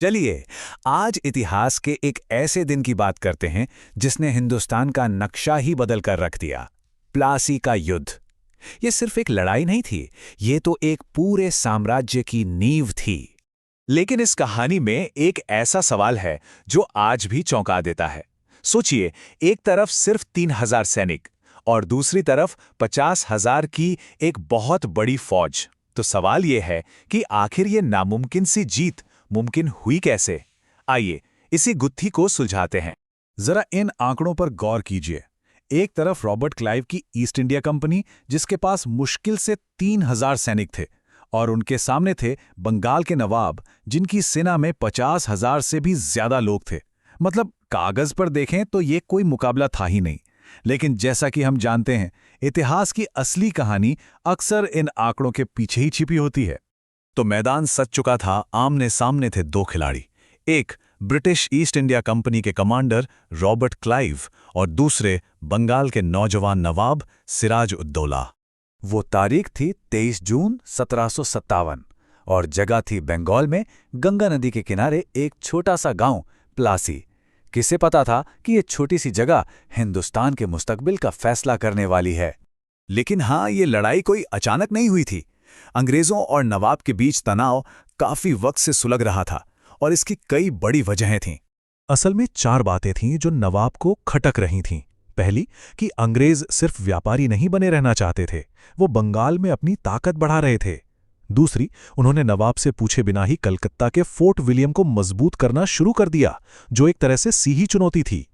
चलिए, आज इतिहास के एक ऐसे दिन की बात करते हैं जिसने हिंदुस्तान का नक्शा ही बदल कर रख दिया। प्लासी का युद्ध। ये सिर्फ एक लड़ाई नहीं थी, ये तो एक पूरे साम्राज्य की नींव थी। लेकिन इस कहानी में एक ऐसा सवाल है जो आज भी चौंका देता है। सोचिए, एक तरफ सिर्फ 3,000 सैनिक और दूसरी तरफ 50,000 की एक बहुत बड़ी फौज। तो सवाल यह है कि आखिर ये नामुमकिन सी जीत मुमकिन हुई कैसे? आइए इसी गुत्थी को सुलझाते हैं। जरा इन आंकड़ों पर गौर कीजिए। एक तरफ रॉबर्ट क्लाइव की ईस्ट इंडिया कंपनी, जिसके पास मुश्किल से 3,000 सैनिक थे, और उनके सामने थे बंगाल के नवाब, जिनकी सेना में 50,000 से भी ज्यादा लोग थे। मतलब कागज पर देखें तो ये कोई मुकाबला था ही नहीं। लेकिन जैसा कि हम जानते हैं, इतिहास की असली कहानी अक्सर इन आंकड़ों के पीछे ही छिपी होती है। तो मैदान सज चुका था। आमने सामने थे दो खिलाड़ी, एक ब्रिटिश ईस्ट इंडिया कंपनी के कमांडर रॉबर्ट क्लाइव और दूसरे बंगाल के नौजवान नवाब सिराज उद दौला। वो तारीख थी 23 जून 1757 और जगह थी बंगाल में गंगा नदी के किनारे एक छोटा सा गांव प्लासी। किसे पता था कि ये छोटी सी जगह हिंदुस्तान के मुस्तकबिल का फैसला करने वाली है। लेकिन हाँ, ये लड़ाई कोई अचानक नहीं हुई थी। अंग्रेजों और नवाब के बीच तनाव काफी वक्त से सुलग रहा था और इसकी कई बड़ी वजहें थीं। असल में 4 बातें थीं जो नवाब को खटक रही थीं। पहली, कि अंग्रेज सिर्फ व्यापारी नहीं बने रहना चाहते थे, वो बंगाल में अपनी ताकत बढ़ा रहे थे। दूसरी, उन्होंने नवाब से पूछे बिना ही कलकत्ता के फोर्ट विलियम को मजबूत करना शुरू कर दिया, जो एक तरह से सीही चुनौती थी।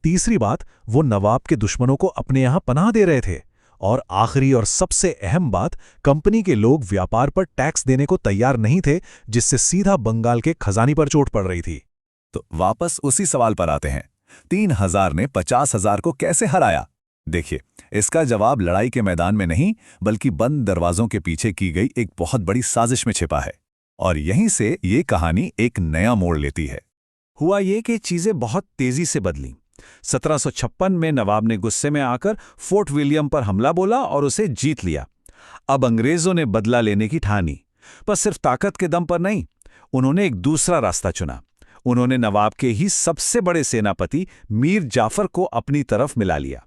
तीसरी बात, वो नवाब के दुश्मनों को अपने यहां पनाह दे रहे थे। और आखिरी और सबसे अहम बात, कंपनी के लोग व्यापार पर टैक्स देने को तैयार नहीं थे, जिससे सीधा बंगाल के खजाने पर चोट पड़ रही थी। तो वापस उसी सवाल पर आते हैं, 3,000 ने 50,000 को कैसे हराया? देखिए, इसका जवाब लड़ाई के मैदान में नहीं, बल्कि बंद दरवाजों के पीछे की गई एक बहुत बड़ी साजिश में छिपा है। और यहीं से ये कहानी एक नया मोड़ लेती है। हुआ ये कि चीजें बहुत तेजी से बदलीं। 1756 में नवाब ने गुस्से में आकर फोर्ट विलियम पर हमला बोला और उसे जीत लिया। अब अंग्रेजों ने बदला लेने की ठानी, पर सिर्फ ताकत के दम पर नहीं। उन्होंने एक दूसरा रास्ता चुना। उन्होंने नवाब के ही सबसे बड़े सेनापति मीर जाफर को अपनी तरफ मिला लिया।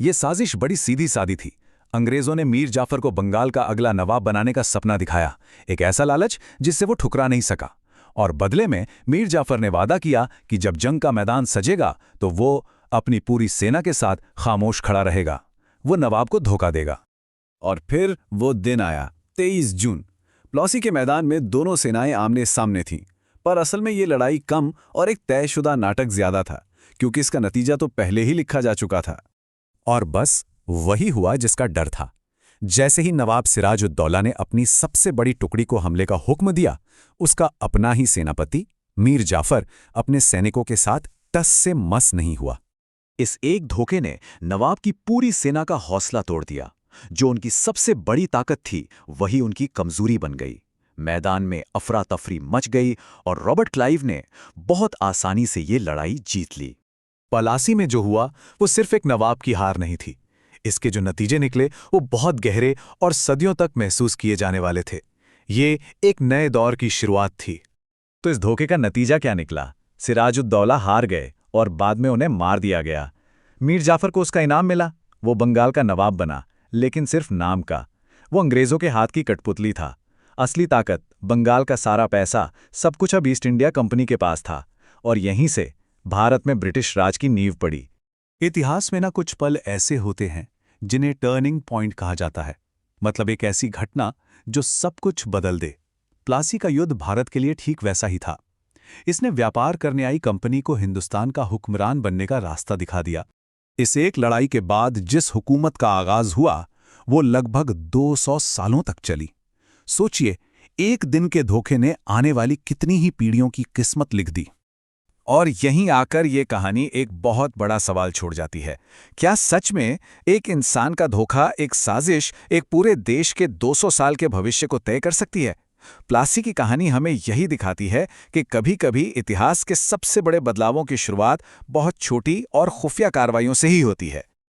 यह साजिश बड़ी सीधी सादी थी। अंग्रेजों ने मीर जाफर को बंगाल का अगला नवाब बनाने का सपना दिखाया, एक ऐसा लालच जिससे वो ठुकरा नहीं सका। और बदले में मीर जाफर ने वादा किया कि जब जंग का मैदान सजेगा तो वो अपनी पूरी सेना के साथ खामोश खड़ा रहेगा, वो नवाब को धोखा देगा। और फिर वो दिन आया, 23 जून। प्लासी के मैदान में दोनों सेनाएं आमने सामने थीं, पर असल में ये लड़ाई कम और एक तयशुदा नाटक ज्यादा था, क्योंकि इसका नतीजा तो पहले ही लिखा जा चुका था। और बस वही हुआ जिसका डर था। जैसे ही नवाब सिराज उद दौला ने अपनी सबसे बड़ी टुकड़ी को हमले का हुक्म दिया, उसका अपना ही सेनापति मीर जाफर अपने सैनिकों के साथ टस से मस नहीं हुआ। इस एक धोखे ने नवाब की पूरी सेना का हौसला तोड़ दिया। जो उनकी सबसे बड़ी ताकत थी, वही उनकी कमजोरी बन गई। मैदान में अफरा तफरी मच गई और रॉबर्ट क्लाइव ने बहुत आसानी से ये लड़ाई जीत ली। प्लासी में जो हुआ वो सिर्फ एक नवाब की हार नहीं थी। इसके जो नतीजे निकले वो बहुत गहरे और सदियों तक महसूस किए जाने वाले थे। ये एक नए दौर की शुरुआत थी। तो इस धोखे का नतीजा क्या निकला? सिराज उद दौला हार गए और बाद में उन्हें मार दिया गया। मीर जाफर को उसका इनाम मिला, वो बंगाल का नवाब बना, लेकिन सिर्फ नाम का। वो अंग्रेजों के हाथ की कठपुतली था। असली ताकत, बंगाल का सारा पैसा, सब कुछ अब ईस्ट इंडिया कंपनी के पास था। और यहीं से भारत में ब्रिटिश राज की नींव पड़ी। इतिहास में ना कुछ पल ऐसे होते हैं जिन्हें टर्निंग पॉइंट कहा जाता है। मतलब एक ऐसी घटना जो सब कुछ बदल दे। प्लासी का युद्ध भारत के लिए ठीक वैसा ही था। इसने व्यापार करने आई कंपनी को हिंदुस्तान का हुक्मरान बनने का रास्ता दिखा दिया। इस एक लड़ाई के बाद जिस हुकूमत का आगाज हुआ, वो लगभग 200 सालों तक चली। सोचिए, एक दिन के धोखे ने आने वाली कितनी ही पीढ़ियों की किस्मत लिख दी। और यहीं आकर ये कहानी एक बहुत बड़ा सवाल छोड़ जाती है। क्या सच में एक इंसान का धोखा, एक साजिश, एक पूरे देश के 200 साल के भविष्य को तय कर सकती है? प्लासी की कहानी हमें यही दिखाती है कि कभी-कभी इतिहास के सबसे बड़े बदलावों की शुरुआत बहुत छोटी और खुफिया कार्रवाइयों से ही होती है।